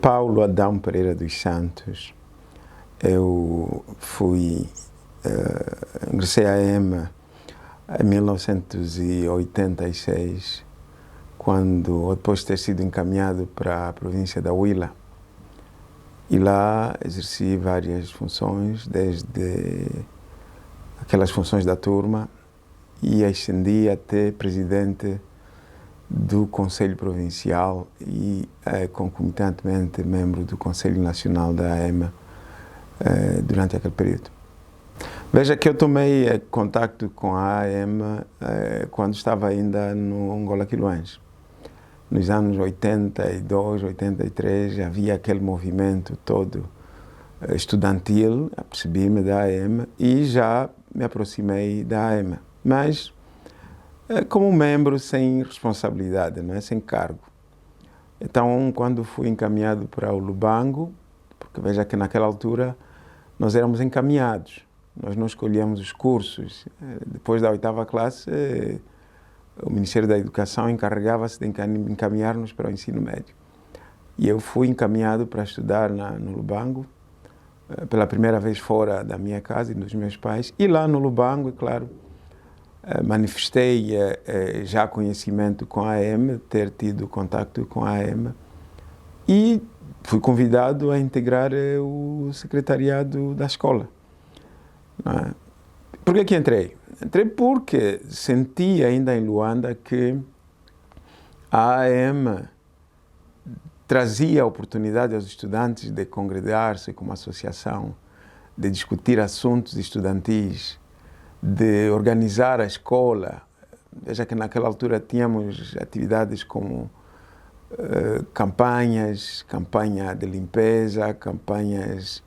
Paulo Adão Pereira dos Santos. Eu ingressei à EMA em 1986, depois de ter sido encaminhado para a província da Huila. E lá exerci várias funções, desde aquelas funções da turma e ascendi até presidente do Conselho Provincial e, concomitantemente, membro do Conselho Nacional da EMA durante aquele período. Veja que eu tomei contacto com a EMA quando estava ainda no Angola Quiloense. Nos anos 82, 83, havia aquele movimento todo estudantil, apercebi-me da EMA e já me aproximei da EMA. Mas como membro sem responsabilidade, não é? Sem cargo. Então, quando fui encaminhado para o Lubango, porque veja que naquela altura nós éramos encaminhados, nós não escolhíamos os cursos. Depois da 8ª classe, o Ministério da Educação encarregava-se de encaminhar-nos para o ensino médio. E eu fui encaminhado para estudar no Lubango, pela primeira vez fora da minha casa e dos meus pais. E lá no Lubango, é claro, manifestei já conhecimento com a EMA, ter tido contato com a EMA, e fui convidado a integrar o secretariado da escola. Não é? Por que entrei? Entrei porque senti ainda em Luanda que a EMA trazia a oportunidade aos estudantes de congregar-se como associação, de discutir assuntos estudantis, de organizar a escola. Veja que naquela altura tínhamos atividades como campanha de limpeza, campanhas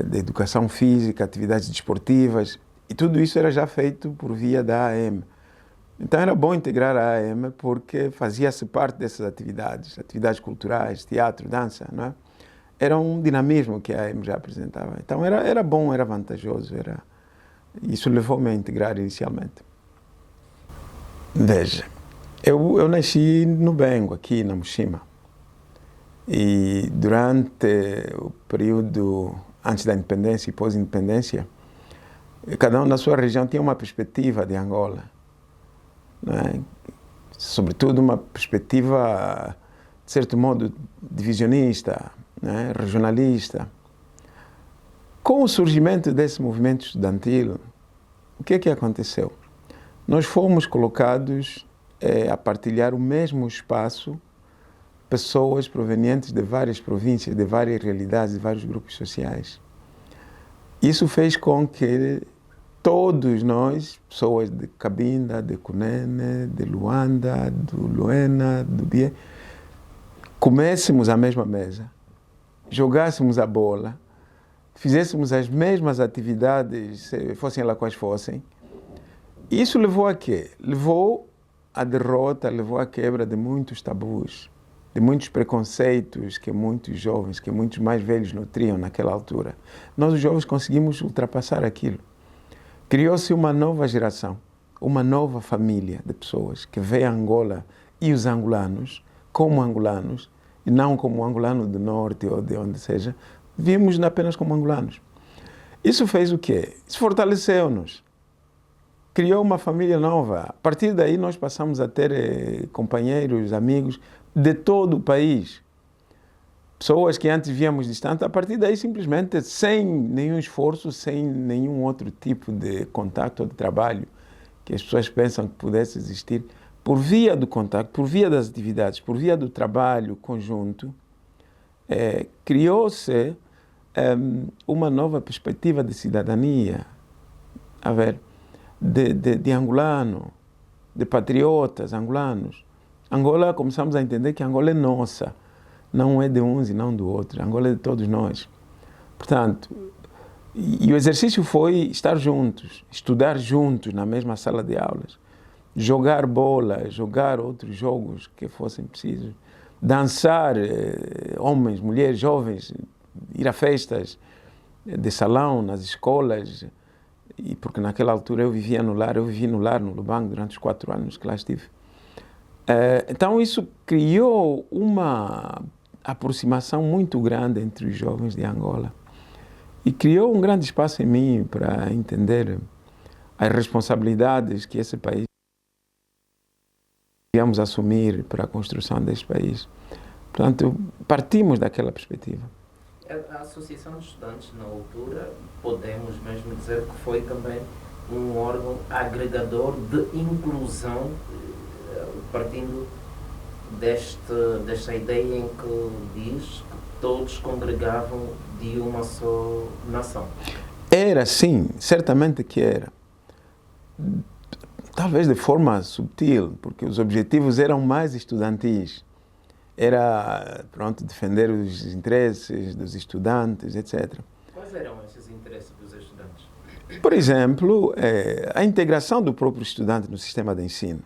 de educação física, atividades desportivas, e tudo isso era já feito por via da AEM. Então era bom integrar a AEM porque fazia-se parte dessas atividades culturais, teatro, dança, não é? Era um dinamismo que a AEM já apresentava. Então era bom, era vantajoso, isso levou-me a integrar inicialmente. Veja, eu nasci no Bengo, aqui na Mushima. E durante o período antes da independência e pós-independência, cada um na sua região tinha uma perspectiva de Angola, né? Sobretudo uma perspectiva, de certo modo, divisionista, né? Regionalista. Com o surgimento desse movimento estudantil, o que é que aconteceu? Nós fomos colocados a partilhar o mesmo espaço, pessoas provenientes de várias províncias, de várias realidades, de vários grupos sociais. Isso fez com que todos nós, pessoas de Cabinda, de Cunene, de Luanda, do Luena, do Bié, comêssemos à mesma mesa, jogássemos a bola, fizéssemos as mesmas atividades, fossem elas quais fossem. Isso levou a quê? Levou à derrota, levou à quebra de muitos tabus, de muitos preconceitos que muitos jovens, que muitos mais velhos nutriam naquela altura. Nós, os jovens, conseguimos ultrapassar aquilo. Criou-se uma nova geração, uma nova família de pessoas que vê a Angola e os angolanos como angolanos, e não como o angolano do norte ou de onde seja, vimos apenas como angolanos. Isso fez o quê? Isso fortaleceu-nos. Criou uma família nova. A partir daí nós passamos a ter companheiros, amigos de todo o país. Pessoas que antes víamos distantes, a partir daí simplesmente sem nenhum esforço, sem nenhum outro tipo de contato ou de trabalho que as pessoas pensam que pudesse existir, por via do contato, por via das atividades, por via do trabalho conjunto, criou-se uma nova perspectiva de cidadania, de angolano, de patriotas angolanos. Angola, começamos a entender que Angola é nossa, não é de uns e não do outro. Angola é de todos nós. Portanto, e o exercício foi estar juntos, estudar juntos na mesma sala de aulas, jogar bola, jogar outros jogos que fossem precisos, dançar, homens, mulheres, jovens, ir a festas de salão, nas escolas, e porque naquela altura eu vivi no lar no Lubango durante os 4 anos que lá estive. Então isso criou uma aproximação muito grande entre os jovens de Angola e criou um grande espaço em mim para entender as responsabilidades que esse país íamos assumir para a construção deste país. Portanto, partimos daquela perspectiva. A Associação de Estudantes, na altura, podemos mesmo dizer que foi também um órgão agregador de inclusão, partindo desta ideia em que diz que todos congregavam de uma só nação. Era sim, certamente que era. Talvez de forma sutil, porque os objetivos eram mais estudantis. Era, pronto, defender os interesses dos estudantes, etc. Quais eram esses interesses dos estudantes? Por exemplo, a integração do próprio estudante no sistema de ensino.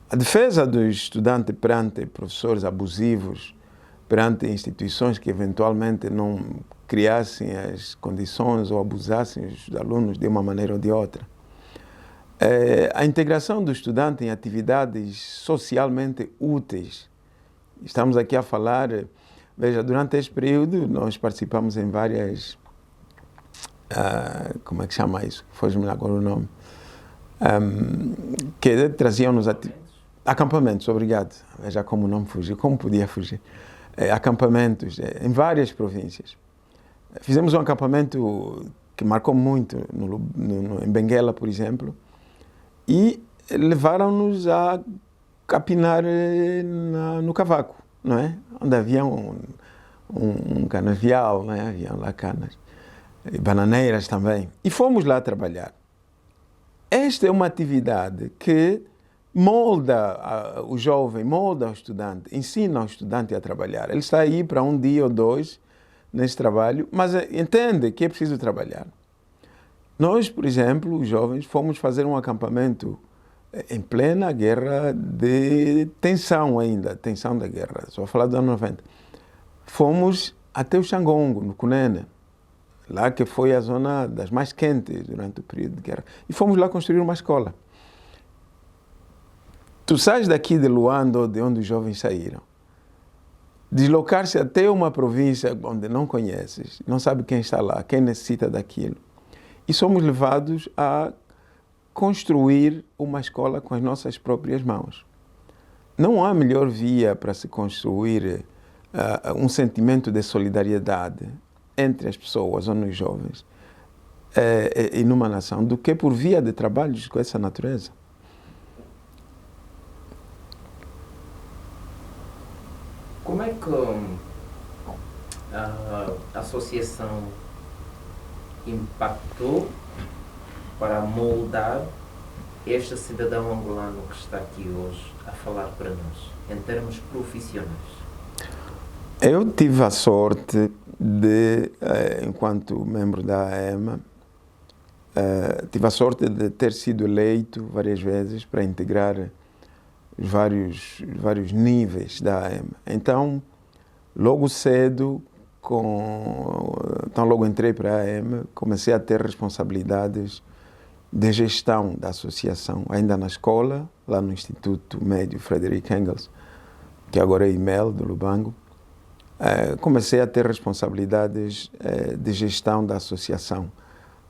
A defesa do estudante perante professores abusivos, perante instituições que eventualmente não criassem as condições ou abusassem os alunos de uma maneira ou de outra. A integração do estudante em atividades socialmente úteis. Estamos aqui a falar, veja, durante este período nós participamos em várias, como é que chama isso? Foge-me agora o nome. Que traziam-nos acampamentos, obrigado. Veja como o nome fugiu, como podia fugir. Acampamentos em várias províncias. Fizemos um acampamento que marcou muito em Benguela, por exemplo, e levaram-nos a capinar no cavaco, não é? Onde havia um canavial, não é? Havia lá canas, e bananeiras também. E fomos lá trabalhar. Esta é uma atividade que molda o jovem, molda o estudante, ensina o estudante a trabalhar. Ele está aí para um dia ou dois nesse trabalho, mas entende que é preciso trabalhar. Nós, por exemplo, os jovens, fomos fazer um acampamento em plena guerra de tensão ainda, tensão da guerra, só vou falar dos anos 90. Fomos até o Xangongo, no Cunene, lá que foi a zona das mais quentes durante o período de guerra. E fomos lá construir uma escola. Tu sais daqui de Luanda, de onde os jovens saíram, deslocar-se até uma província onde não conheces, não sabe quem está lá, quem necessita daquilo. E somos levados a construir uma escola com as nossas próprias mãos. Não há melhor via para se construir um sentimento de solidariedade entre as pessoas ou nos jovens e numa nação do que por via de trabalhos com essa natureza. Como é que a associação impactou para moldar este cidadão angolano que está aqui hoje a falar para nós, em termos profissionais? Eu tive a sorte de, enquanto membro da AEMA, tive a sorte de ter sido eleito várias vezes para integrar os vários níveis da AEMA. Então, logo cedo, então logo entrei para a AEMA, comecei a ter responsabilidades de gestão da associação, ainda na escola, lá no Instituto Médio Frederick Engels, que agora é IMEL, do Lubango. Comecei a ter responsabilidades de gestão da associação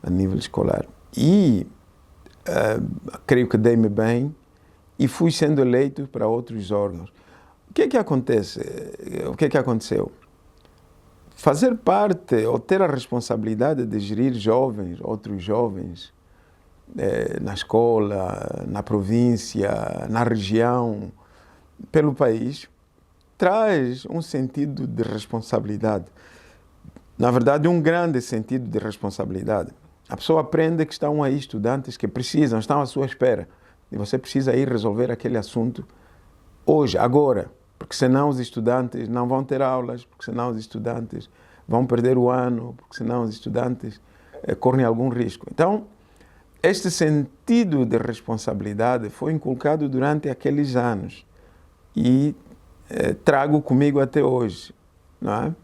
a nível escolar. E creio que dei-me bem e fui sendo eleito para outros órgãos. O que é que acontece? O que é que aconteceu? Fazer parte ou ter a responsabilidade de gerir jovens, outros jovens, na escola, na província, na região, pelo país, traz um sentido de responsabilidade. Na verdade, um grande sentido de responsabilidade. A pessoa aprende que estão aí estudantes que precisam, estão à sua espera. E você precisa ir resolver aquele assunto hoje, agora. Porque senão os estudantes não vão ter aulas, porque senão os estudantes vão perder o ano, porque senão os estudantes correm algum risco. Então, este sentido de responsabilidade foi inculcado durante aqueles anos e trago comigo até hoje, não é?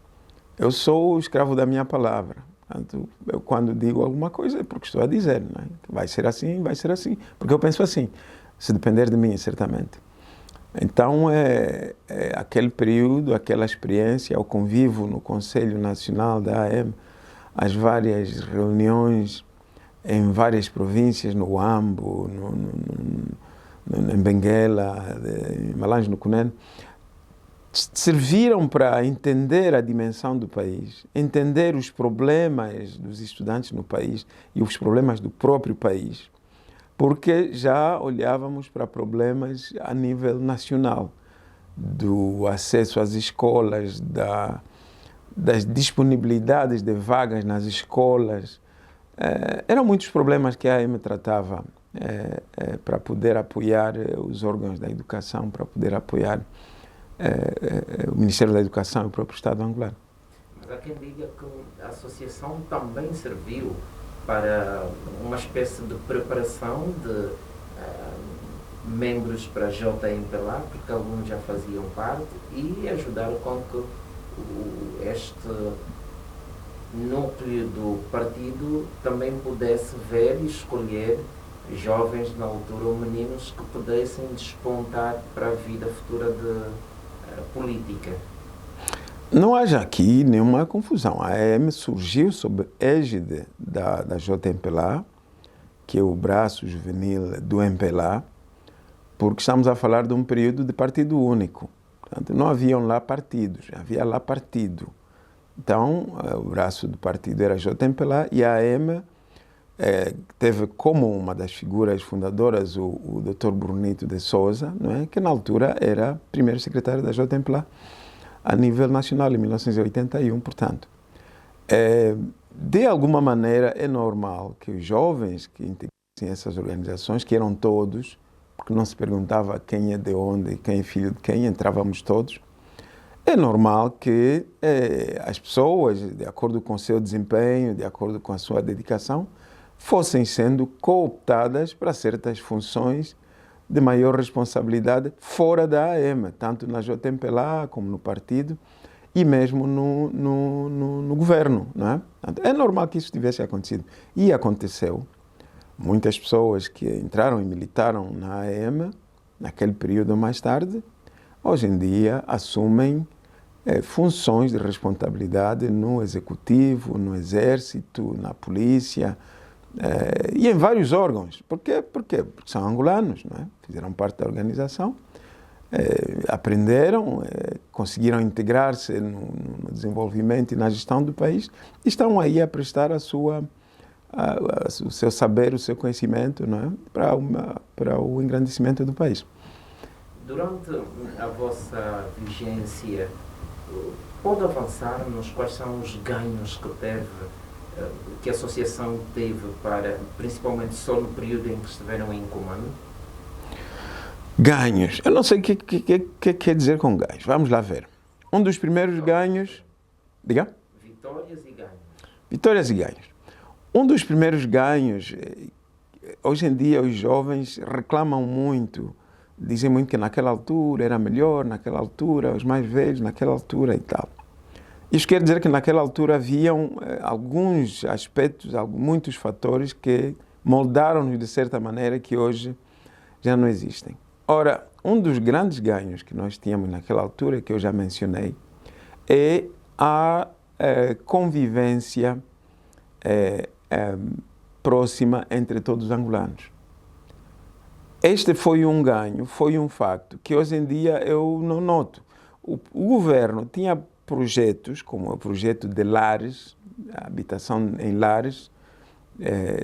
Eu sou o escravo da minha palavra. Portanto, eu quando digo alguma coisa é porque estou a dizer, não é? Vai ser assim, porque eu penso assim, se depender de mim, certamente. Então, aquele período, aquela experiência, o convívio no Conselho Nacional da AM, as várias reuniões em várias províncias, no Huambo, em Benguela, em Malange, no Cunene, serviram para entender a dimensão do país, entender os problemas dos estudantes no país e os problemas do próprio país, porque já olhávamos para problemas a nível nacional, do acesso às escolas, das disponibilidades de vagas nas escolas. Eram muitos problemas que a AM tratava para poder apoiar os órgãos da educação, para poder apoiar o Ministério da Educação e o próprio Estado angolano. Mas há quem diga que a associação também serviu para uma espécie de preparação de membros para a JMPLA, porque alguns já faziam parte, e ajudar com que este núcleo do partido também pudesse ver e escolher jovens na altura ou meninos que pudessem despontar para a vida futura de política. Não haja aqui nenhuma confusão. A AM surgiu sob égide da JMPLA, que é o braço juvenil do MPLA, porque estamos a falar de um período de partido único. Portanto, não haviam lá partidos, havia lá partido. Então, o braço do partido era a JMPLA e a AM teve como uma das figuras fundadoras o Dr. Brunito de Souza, não é? Que na altura era primeiro secretário da JMPLA a nível nacional, em 1981, portanto. De alguma maneira, é normal que os jovens que integrassem essas organizações, que eram todos, porque não se perguntava quem é de onde, quem é filho de quem, entrávamos todos, é normal que as pessoas, de acordo com o seu desempenho, de acordo com a sua dedicação, fossem sendo cooptadas para certas funções de maior responsabilidade fora da AM, tanto na JMPLA como no partido e mesmo no governo, não é? É normal que isso tivesse acontecido. E aconteceu. Muitas pessoas que entraram e militaram na AM, naquele período mais tarde, hoje em dia assumem funções de responsabilidade no executivo, no exército, na polícia, e em vários órgãos. Por quê? Porque são angolanos, não é? Fizeram parte da organização, aprenderam, conseguiram integrar-se no desenvolvimento e na gestão do país e estão aí a prestar o seu saber, o seu conhecimento, não é? para o engrandecimento do país. Durante a vossa vigência, pode avançar-nos quais são os ganhos que a associação teve principalmente só no período em que estiveram em comando? Ganhos. Eu não sei o que quer dizer com ganhos. Vamos lá ver. Um dos primeiros ganhos... Diga? Vitórias e ganhos. Vitórias e ganhos. Um dos primeiros ganhos, hoje em dia os jovens reclamam muito, dizem muito que naquela altura era melhor, naquela altura, os mais velhos, naquela altura e tal. Isso quer dizer que naquela altura haviam alguns aspectos, muitos fatores que moldaram-nos de certa maneira que hoje já não existem. Ora, um dos grandes ganhos que nós tínhamos naquela altura, que eu já mencionei, é a convivência próxima entre todos os angolanos. Este foi um ganho, foi um facto que hoje em dia eu não noto. O governo tinha projetos, como o projeto de lares, a habitação em lares,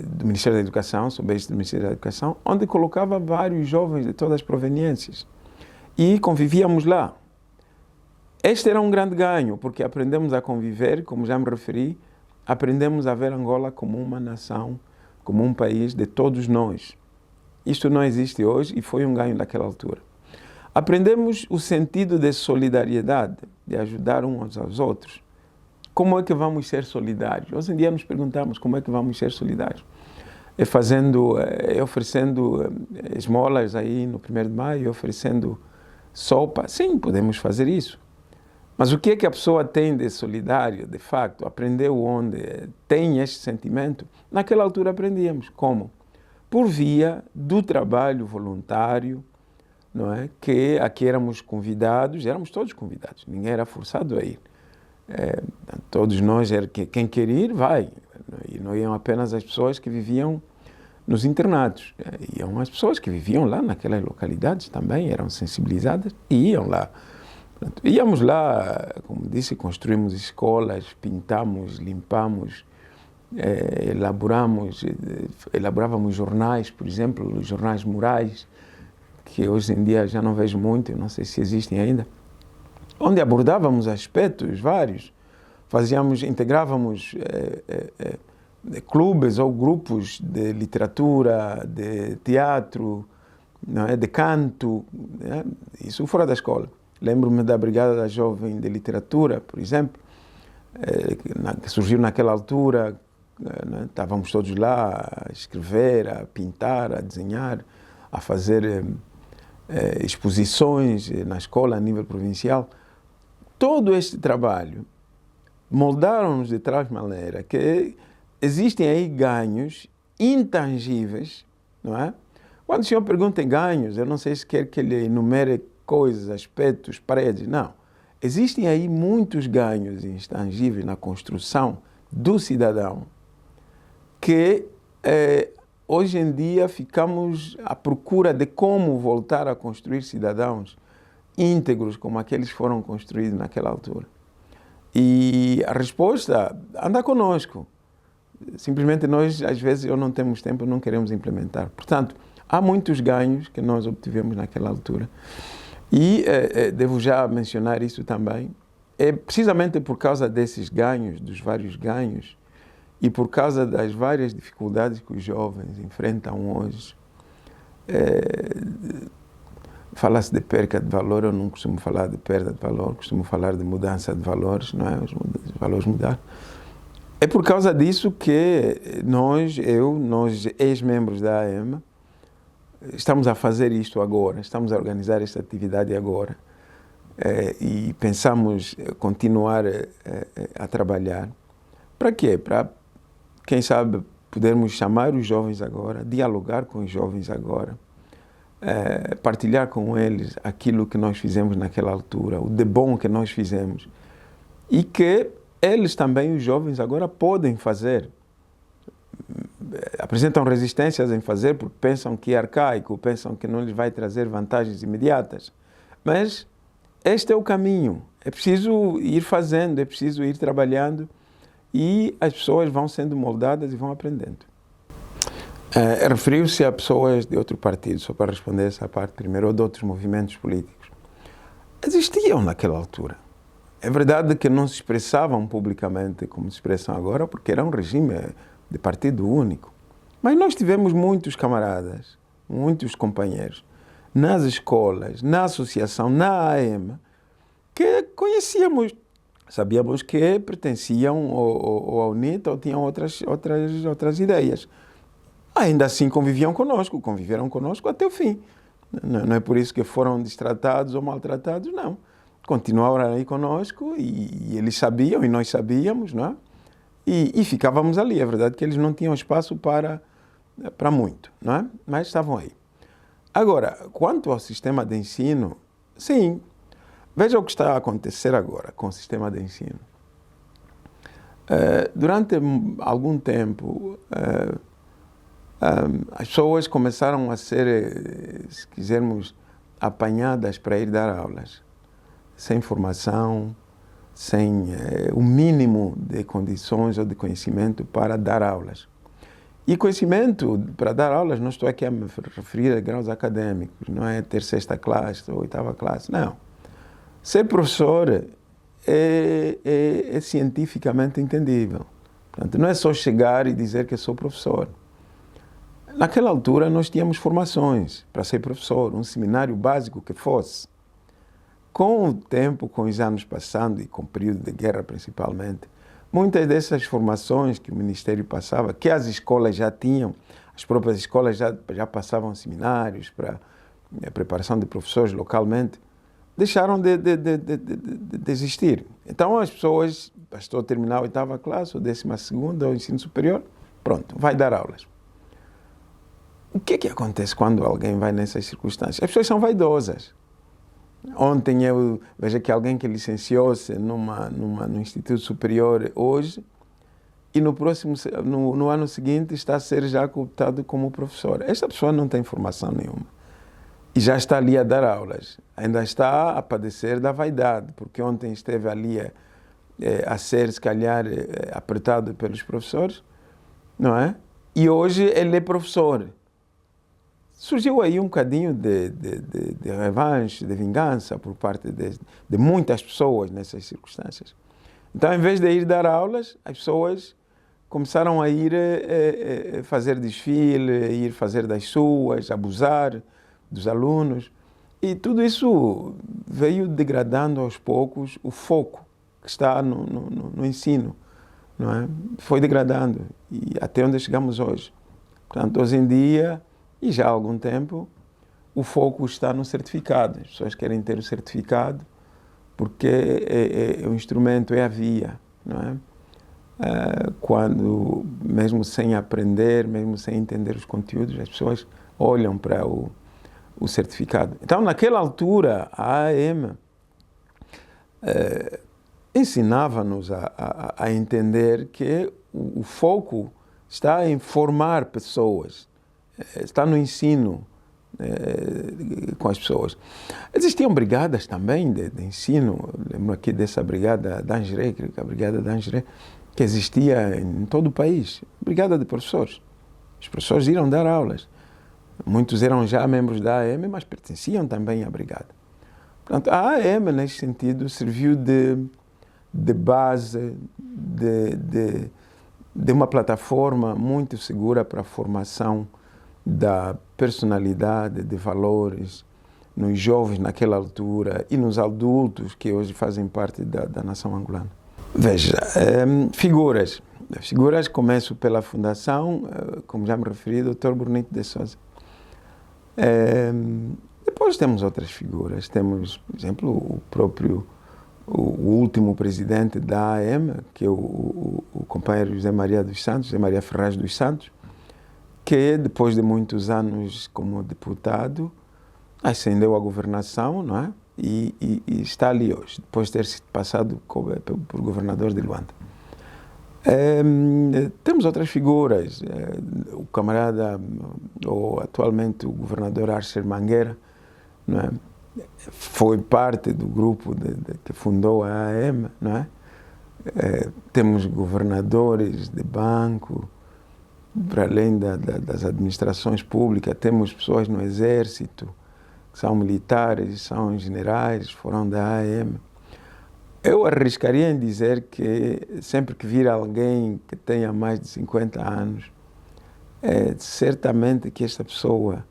do Ministério da Educação, sob este do Ministério da Educação, onde colocava vários jovens de todas as proveniências. E convivíamos lá. Este era um grande ganho, porque aprendemos a conviver, como já me referi, aprendemos a ver Angola como uma nação, como um país de todos nós. Isto não existe hoje e foi um ganho daquela altura. Aprendemos o sentido de solidariedade, de ajudar uns aos outros. Como é que vamos ser solidários? Hoje em dia nos perguntamos como é que vamos ser solidários. Oferecendo esmolas aí no 1º de maio, oferecendo sopa. Sim, podemos fazer isso. Mas o que é que a pessoa tem de solidário, de facto? Aprendeu onde tem este sentimento? Naquela altura aprendíamos. Como? Por via do trabalho voluntário, não é? Que aqui éramos todos convidados, ninguém era forçado a ir. Todos nós, quem quer ir, vai. E não iam apenas as pessoas que viviam nos internatos, iam as pessoas que viviam lá naquelas localidades também, eram sensibilizadas e iam lá. Íamos lá, como disse, construímos escolas, pintamos, limpamos, elaborávamos jornais, por exemplo, jornais murais, que hoje em dia já não vejo muito, não sei se existem ainda, onde abordávamos aspectos vários, integrávamos clubes ou grupos de literatura, de teatro, não é? De canto, né? Isso fora da escola. Lembro-me da Brigada da Jovem de Literatura, por exemplo, que surgiu naquela altura, né? Estávamos todos lá a escrever, a pintar, a desenhar, a fazer exposições na escola a nível provincial. Todo este trabalho moldaram-nos de tal maneira que existem aí ganhos intangíveis, não é? Quando o senhor pergunta em ganhos, eu não sei se quer que ele enumere coisas, aspectos, paredes, não. Existem aí muitos ganhos intangíveis na construção do cidadão que hoje em dia ficamos à procura de como voltar a construir cidadãos íntegros como aqueles foram construídos naquela altura. E a resposta anda conosco. Simplesmente nós, às vezes, não temos tempo, não queremos implementar. Portanto, há muitos ganhos que nós obtivemos naquela altura. E devo já mencionar isso também. É precisamente por causa desses ganhos, dos vários ganhos, e por causa das várias dificuldades que os jovens enfrentam hoje. Fala-se de perda de valor, eu não costumo falar de perda de valor, costumo falar de mudança de valores, não é? Os valores mudaram. É por causa disso que nós, ex-membros da AEMA, estamos a fazer isto agora, estamos a organizar esta atividade agora e pensamos continuar a trabalhar. Para quê? Para, quem sabe, podermos chamar os jovens agora, dialogar com os jovens agora, partilhar com eles aquilo que nós fizemos naquela altura, o de bom que nós fizemos, e que eles também, os jovens, agora podem fazer. Apresentam resistências em fazer porque pensam que é arcaico, pensam que não lhes vai trazer vantagens imediatas. Mas este é o caminho. É preciso ir fazendo, é preciso ir trabalhando e as pessoas vão sendo moldadas e vão aprendendo. Referiu-se a pessoas de outro partido, só para responder essa parte primeiro, ou de outros movimentos políticos. Existiam naquela altura. É verdade que não se expressavam publicamente como se expressam agora, porque era um regime de partido único. Mas nós tivemos muitos camaradas, muitos companheiros, nas escolas, na associação, na AEMA, que conhecíamos, sabíamos que pertenciam ao UNITA ou tinham outras ideias. Ainda assim conviveram conosco até o fim. Não é por isso que foram destratados ou maltratados, não. Continuaram aí conosco e eles sabiam e nós sabíamos, não é? E ficávamos ali. É verdade que eles não tinham espaço para muito, não é? Mas estavam aí. Agora, quanto ao sistema de ensino, sim. Veja o que está a acontecer agora com o sistema de ensino. Durante algum tempo, as pessoas começaram a ser, se quisermos, apanhadas para ir dar aulas, sem formação, sem o mínimo de condições ou de conhecimento para dar aulas. E conhecimento para dar aulas, não estou aqui a me referir a graus acadêmicos, não é ter 6ª classe ou 8ª classe, não. Ser professor é cientificamente entendível. Portanto, não é só chegar e dizer que sou professor. Naquela altura, nós tínhamos formações para ser professor, um seminário básico que fosse. Com o tempo, com os anos passando, e com o período de guerra principalmente, muitas dessas formações que o Ministério passava, que as escolas já tinham, as próprias escolas já passavam seminários para a preparação de professores localmente, deixaram de existir. Então as pessoas, bastou terminar a 8ª classe, ou 12ª, ou ensino superior, pronto, vai dar aulas. o que é que acontece quando alguém vai nessas circunstâncias? As pessoas são vaidosas. Ontem eu vejo que alguém que licenciou-se no Instituto Superior hoje e no ano seguinte está a ser já cooptado como professor. Esta pessoa não tem formação nenhuma e já está ali a dar aulas. Ainda está a padecer da vaidade, porque ontem esteve ali a ser, se calhar, apertado pelos professores, não é? E hoje ele é professor. Surgiu aí um bocadinho de revanche, de vingança por parte de muitas pessoas nessas circunstâncias. Então, em vez de ir dar aulas, as pessoas começaram a ir fazer desfile, ir fazer das suas, abusar dos alunos. E tudo isso veio degradando aos poucos o foco que está no ensino, não é? Foi degradando e até onde chegamos hoje. Portanto, hoje em dia, e já há algum tempo, o foco está no certificado. As pessoas querem ter o certificado porque o instrumento é a via, não é? Quando, mesmo sem aprender, mesmo sem entender os conteúdos, as pessoas olham para o certificado. Então, naquela altura, a AEM ensinava-nos a entender que o foco está em formar pessoas, está no ensino com as pessoas. Existiam brigadas também de ensino, lembro aqui dessa brigada d'Angers, a brigada d'Angers, que existia em todo o país, brigada de professores. Os professores iam dar aulas. Muitos eram já membros da AEM, mas pertenciam também à brigada. Portanto, a AEM, nesse sentido, serviu de base, de uma plataforma muito segura para a formação da personalidade, de valores nos jovens naquela altura e nos adultos que hoje fazem parte da nação angolana. Veja, figuras. As figuras começam pela fundação, como já me referi, Dr. Bonito de Sousa. Depois temos outras figuras. Temos, por exemplo, o último presidente da AEM, que é o companheiro José Maria dos Santos, José Maria Ferraz dos Santos, que depois de muitos anos como deputado, ascendeu à governação, não é? E está ali hoje, depois de ter sido passado por governador de Luanda. Temos outras figuras, o camarada, ou atualmente o governador Archer Mangueira, não é? Foi parte do grupo que fundou a AEM, não é? Temos governadores de banco, para além das administrações públicas, temos pessoas no exército, que são militares, são generais, foram da AEM. Eu arriscaria em dizer que sempre que vir alguém que tenha mais de 50 anos, certamente que esta pessoa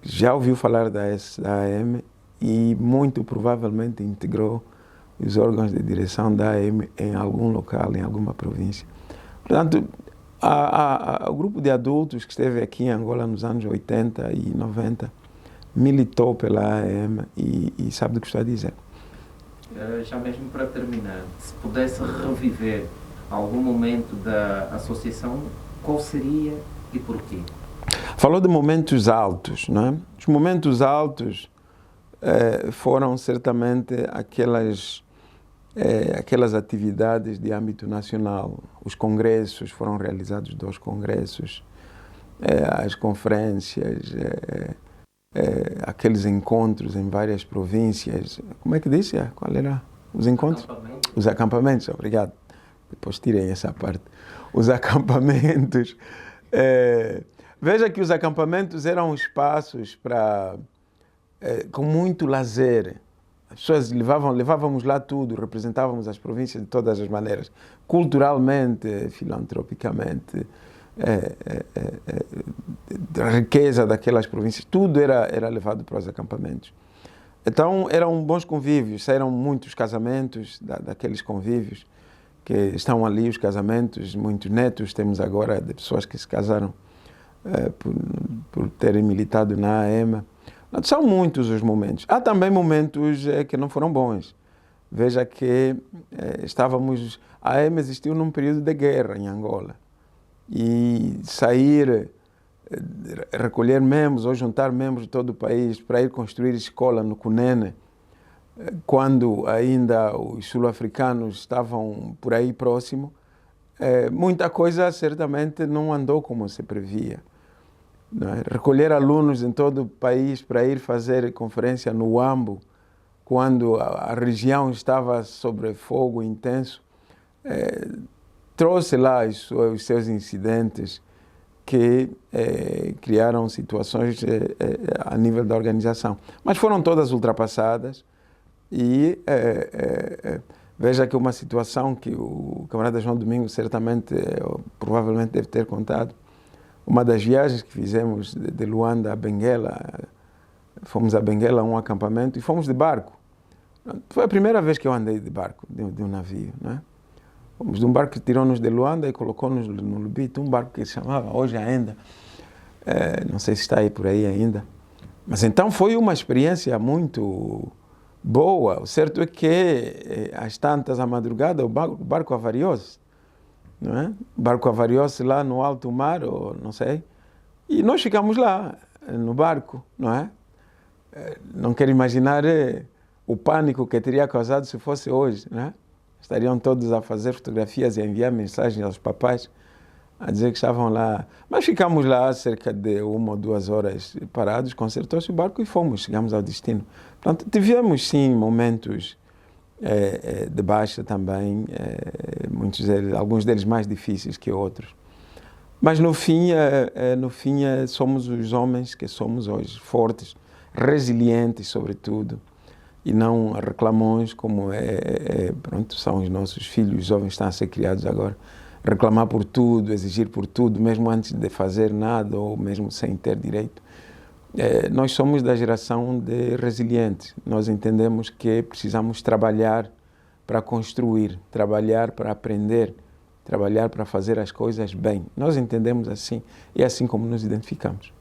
já ouviu falar da AEM e muito provavelmente integrou os órgãos de direção da AEM em algum local, em alguma província. Portanto, o grupo de adultos que esteve aqui em Angola nos anos 80 e 90 militou pela AEM e sabe do que estou a dizer. Já mesmo para terminar, se pudesse reviver algum momento da associação, qual seria e porquê? Falou de momentos altos, não é? Os momentos altos foram certamente aquelas atividades de âmbito nacional. Os congressos, foram realizados 2 congressos, as conferências, aqueles encontros em várias províncias. Como é que disse? Qual era? Os encontros? Os acampamentos, obrigado. Depois tirei essa parte. Os acampamentos. Veja que os acampamentos eram espaços com muito lazer. As pessoas levávamos lá tudo, representávamos as províncias de todas as maneiras, culturalmente, filantropicamente, a riqueza daquelas províncias, tudo era levado para os acampamentos. Então eram bons convívios, saíram muitos casamentos daqueles convívios, que estão ali os casamentos, muitos netos temos agora de pessoas que se casaram por terem militado na AEM. São muitos os momentos. Há também momentos que não foram bons. Veja que a AEM existiu num período de guerra em Angola. E sair recolher membros ou juntar membros de todo o país para ir construir escola no Cunene, quando ainda os sul-africanos estavam por aí próximo, muita coisa certamente não andou como se previa. Não é? Recolher alunos em todo o país para ir fazer conferência no Huambo, quando a região estava sob fogo intenso, trouxe lá os seus incidentes que criaram situações a nível da organização. Mas foram todas ultrapassadas e veja que uma situação que o camarada João Domingos certamente, provavelmente deve ter contado, uma das viagens que fizemos de Luanda a Benguela, fomos a Benguela a um acampamento e fomos de barco. Foi a primeira vez que eu andei de barco, de um navio, né? Fomos de um barco que tirou-nos de Luanda e colocou-nos no Lubito, um barco que se chamava hoje ainda, não sei se está aí por aí ainda. Mas então foi uma experiência muito boa. O certo é que às tantas à madrugada o barco avariou-se, não é? O barco avariou-se lá no alto mar, ou não sei, e nós ficamos lá no barco, não é? Não quero imaginar o pânico que teria causado se fosse hoje, não é? Estariam todos a fazer fotografias e a enviar mensagens aos papais a dizer que estavam lá. Mas ficamos lá cerca de 1 ou 2 horas parados, consertou-se o barco e chegamos ao destino. Portanto, tivemos sim momentos de baixa também, alguns deles mais difíceis que outros. Mas no fim somos os homens que somos hoje, fortes, resilientes sobretudo, e não reclamões como pronto, são os nossos filhos, os jovens estão a ser criados agora. Reclamar por tudo, exigir por tudo, mesmo antes de fazer nada ou mesmo sem ter direito. Nós somos da geração de resilientes. Nós entendemos que precisamos trabalhar para construir, trabalhar para aprender, trabalhar para fazer as coisas bem. Nós entendemos assim e é assim como nos identificamos.